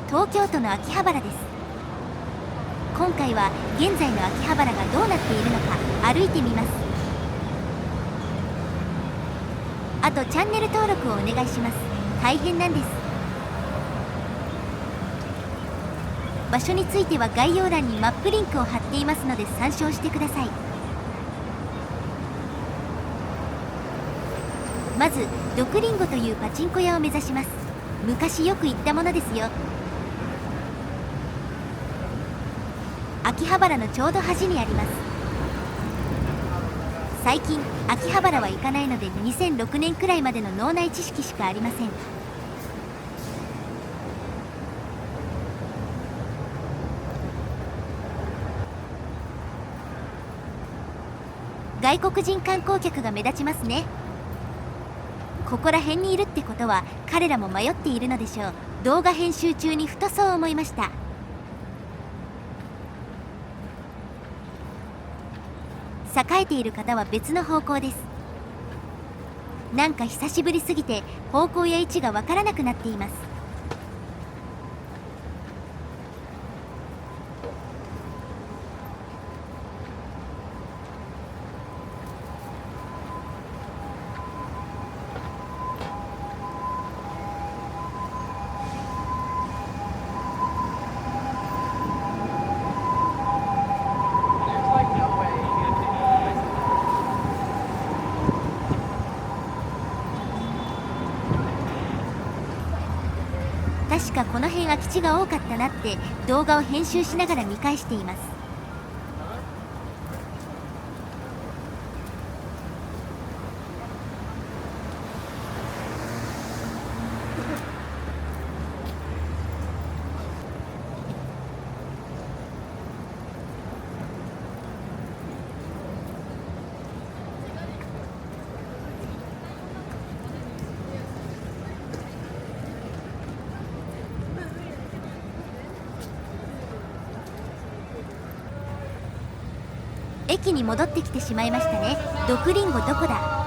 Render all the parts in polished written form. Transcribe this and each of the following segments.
東京都の秋葉原です。今回は現在の秋葉原がどうなっているのか歩いてみます。あとチャンネル登録をお願いします。大変なんです。場所については概要欄にマップリンクを貼っていますので参照してください。まずドクリンゴというパチンコ屋を目指します。昔よく行ったものですよ。秋葉原のちょうど端にあります。最近秋葉原は行かないので2006年くらいまでの脳内知識しかありません。外国人観光客が目立ちますね。ここら辺にいるってことは彼らも迷っているのでしょう。動画編集中にふとそう思いました。栄えている方は別の方向です。なんか久しぶりすぎて方向や位置がわからなくなっています。確かこの辺空き地が多かったなって動画を編集しながら見返しています。駅に戻ってきてしまいましたね。ドクリンゴどこだ？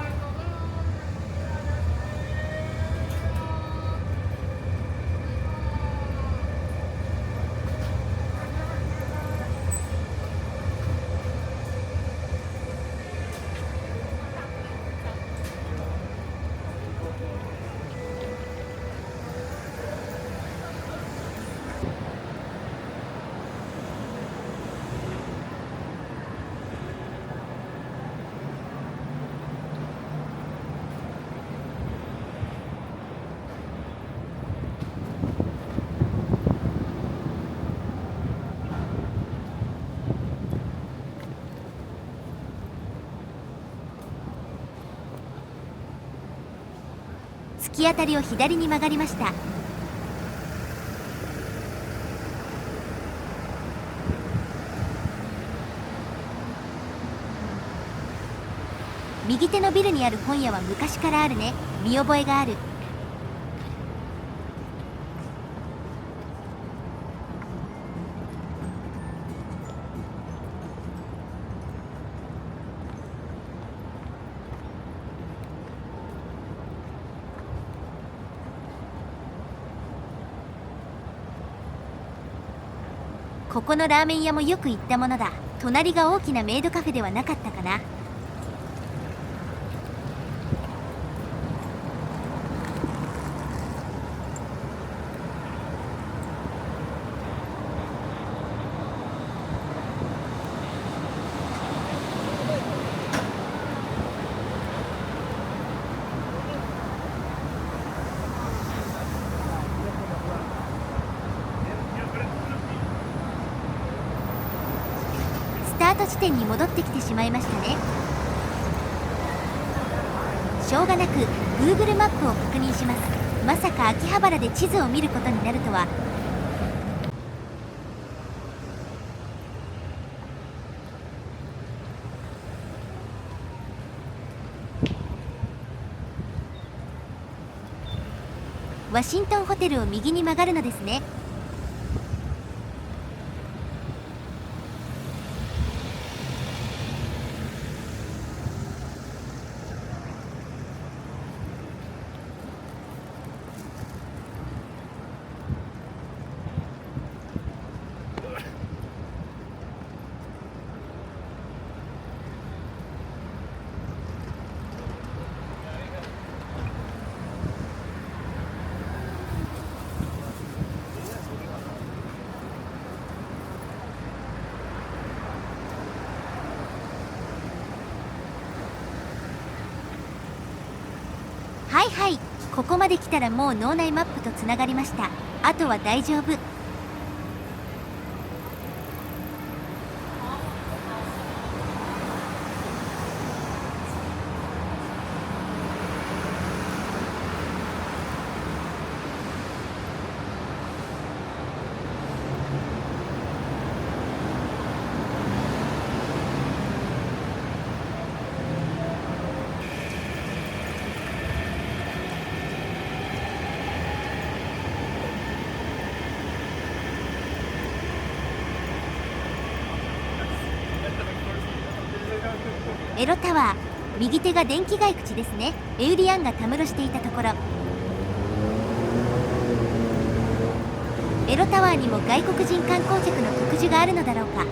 突き当たりを左に曲がりました。右手のビルにある本屋は昔からあるね。見覚えがある。ここのラーメン屋もよく行ったものだ。隣が大きなメイドカフェではなかったかな。スタート地点に戻ってきてしまいましたね。しょうがなく Google マップを確認します。まさか秋葉原で地図を見ることになるとは。ワシントンホテルを右に曲がるのですね。はいはい、ここまで来たらもう脳内マップとつながりました。あとは大丈夫。エロタワー、右手が電気街口ですね。エウリアンがたむろしていたところ。エロタワーにも外国人観光客の特需があるのだろうか。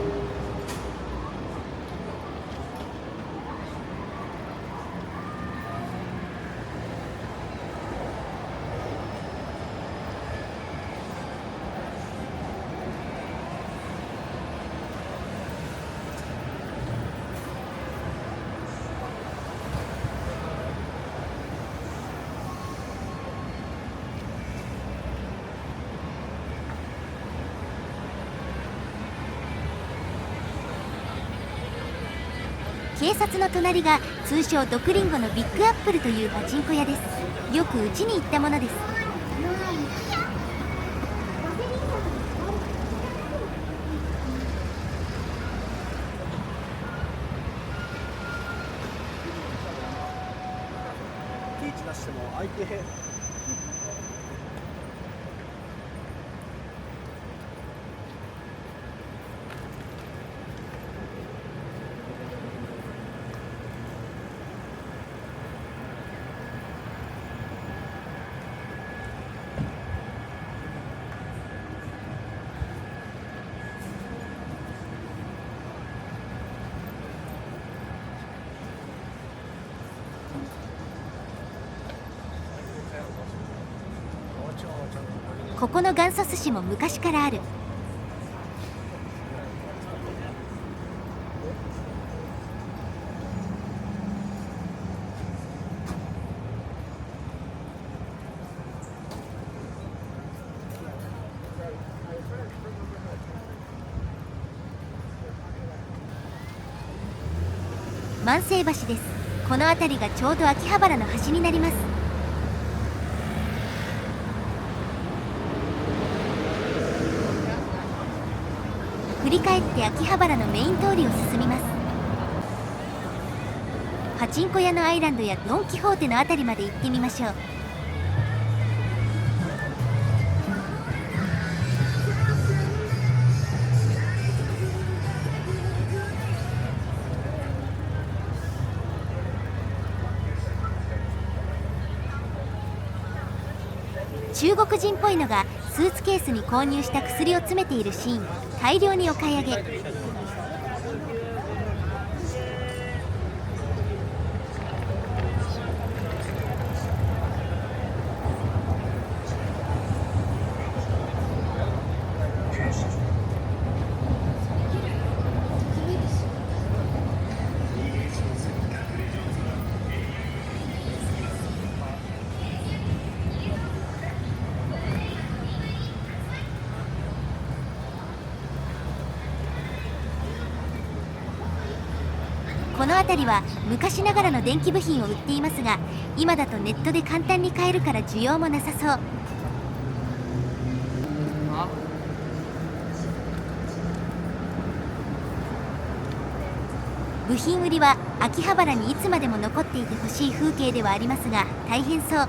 警察の隣が通称ドクリンゴのビッグアップルというパチンコ屋です。よくうちに行ったものです。ピーチ出しても相手ここの元祖寿司も昔からある。万世橋です。この辺りがちょうど秋葉原の端になります。振り返って秋葉原のメイン通りを進みます。パチンコ屋のアイランドやドン・キホーテの辺りまで行ってみましょう。中国人っぽいのがスーツケースに購入した薬を詰めているシーン。大量にお買い上げ。この辺りは昔ながらの電気部品を売っていますが、今だとネットで簡単に買えるから需要もなさそう。部品売りは秋葉原にいつまでも残っていてほしい風景ではありますが、大変そう。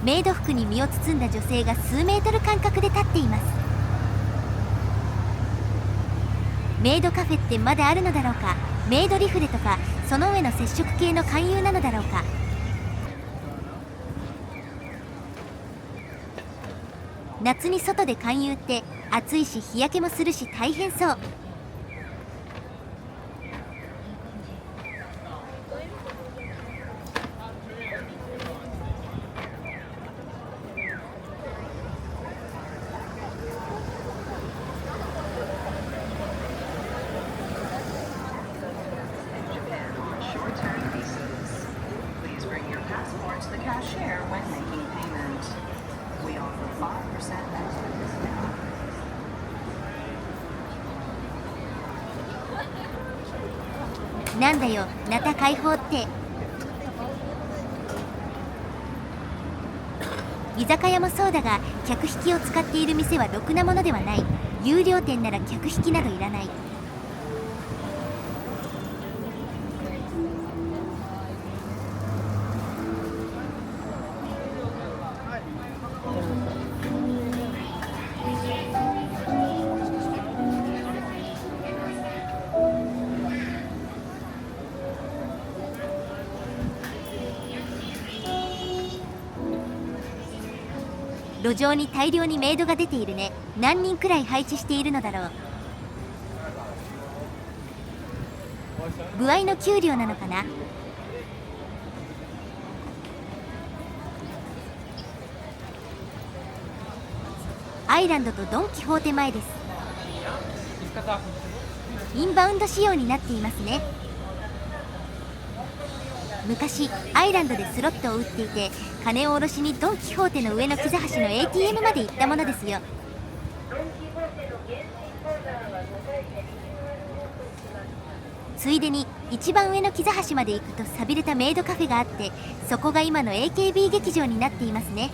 メイド服に身を包んだ女性が数メートル間隔で立っています。メイドカフェってまだあるのだろうか。メイドリフレとかその上の接触系の勧誘なのだろうか。夏に外で勧誘って暑いし日焼けもするし大変そう。Short-term visas. Please bring your passport to the cashier when making payment. We offer 5% extra discount. なんだよ、ナタ解放って。居酒屋もそうだが、客引きを使っている店はろくなものではない。有料店なら客引きなどいらない。路上に大量にメイドが出ているね。何人くらい配置しているのだろう。歩合の給料なのかな。アイランドとドン・キホーテ前です。インバウンド仕様になっていますね。昔アイランドでスロットを打っていて、金を下ろしにドン・キホーテの上の木座橋の ATM まで行ったものですよ。ついでに一番上の木座橋まで行くと寂れたメイドカフェがあって、そこが今の AKB 劇場になっていますね。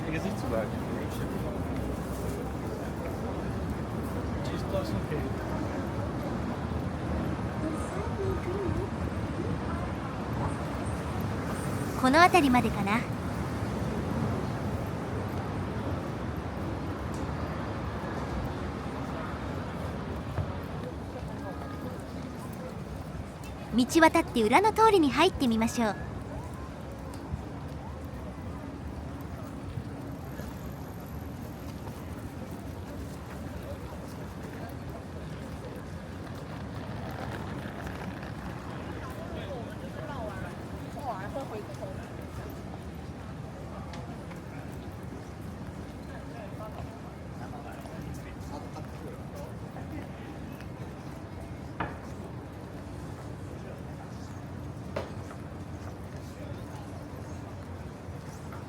Die Gesichtsüberhaltung. Ist das okay? この辺りまでかな。道渡って裏の通りに入ってみましょう。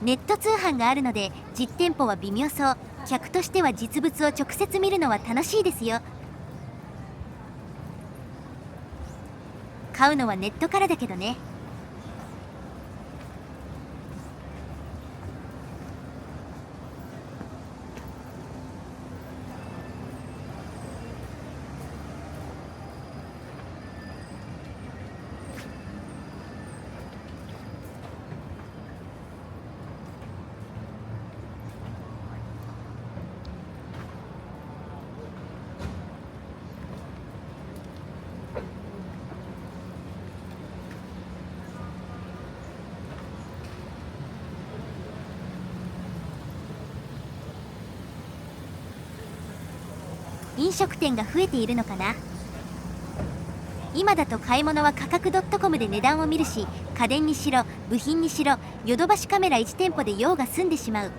ネット通販があるので実店舗は微妙そう。客としては実物を直接見るのは楽しいですよ。買うのはネットからだけどね。飲食店が増えているのかな。今だと買い物は価格 .com で値段を見るし、家電にしろ部品にしろヨドバシカメラ1店舗で用が済んでしまう。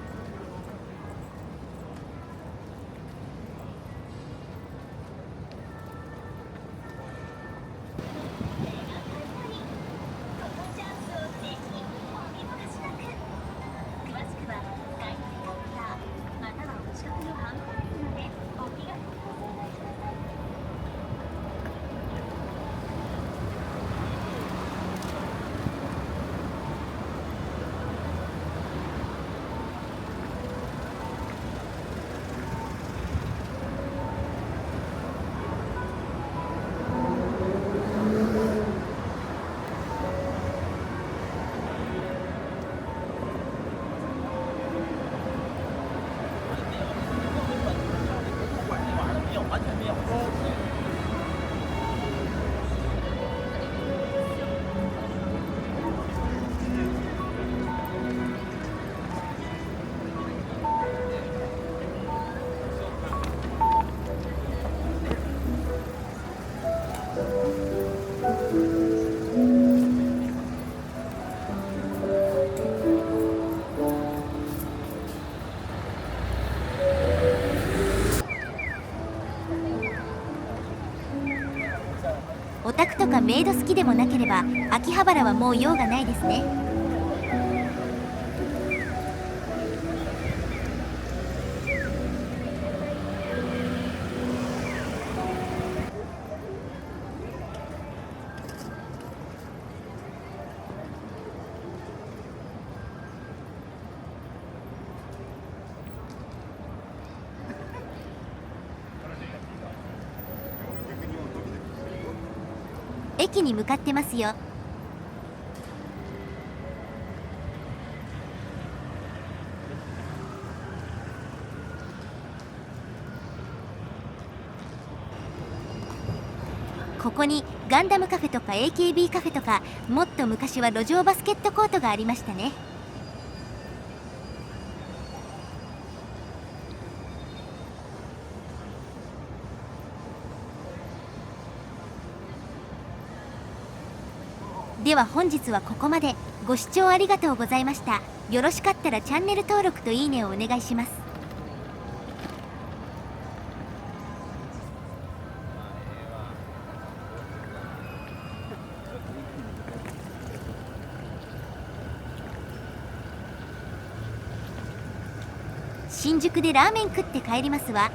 とかメイド好きでもなければ秋葉原はもう用がないですね。駅に向かってますよ。ここにガンダムカフェとか AKB カフェとか、もっと昔は路上バスケットコートがありましたね。では本日はここまで。ご視聴ありがとうございました。よろしかったらチャンネル登録といいねをお願いします。新宿でラーメン食って帰りますわ。